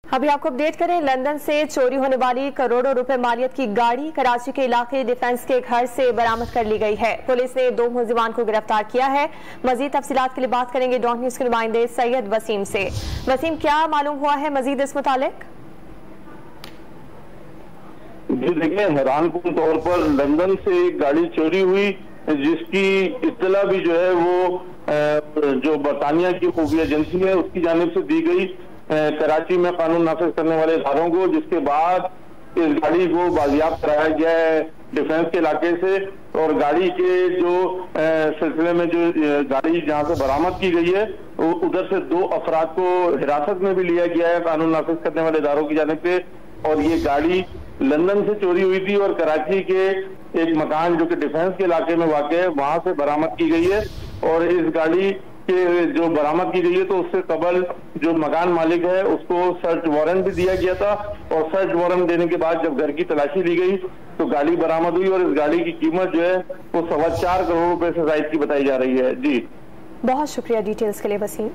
अभी आपको अपडेट करें, लंदन से चोरी होने वाली करोड़ों रुपए मालियत की गाड़ी कराची के इलाके डिफेंस के घर से बरामद कर ली गई है। पुलिस ने 2 मुलजिमान को गिरफ्तार किया है। मजीद तफसीलात के लिए बात करेंगे डॉन न्यूज के नुमाइंदे सैयद वसीम से। वसीम, क्या मालूम हुआ है मजीद इस मुतालिक? जी देखिए, हैरानकुन तौर पर लंदन से एक गाड़ी चोरी हुई जिसकी इत्तला भी जो है वो जो बरतानिया की खुफिया एजेंसी है उसकी जानिब से दी गई कराची में कानून नाफिज करने वाले इदारों को, जिसके बाद इस गाड़ी को बाजियाब कराया गया है डिफेंस के इलाके से। और गाड़ी के जो सिलसिले में जो गाड़ी जहां से बरामद की गई है उधर से 2 अफराद को हिरासत में भी लिया गया है कानून नाफिज करने वाले इदारों की जानिब से। और ये गाड़ी लंदन से चोरी हुई थी और कराची के एक मकान जो कि डिफेंस के इलाके में वाक़ है वहां से बरामद की गई है। और इस गाड़ी के जो बरामद की गई है तो उससे कबल जो मकान मालिक है उसको सर्च वारंट भी दिया गया था। और सर्च वारंट देने के बाद जब घर की तलाशी ली गई तो गाड़ी बरामद हुई और इस गाड़ी की कीमत जो है वो 4.25 करोड़ रुपए से ज्यादा की बताई जा रही है। जी बहुत शुक्रिया डिटेल्स के लिए वसीम।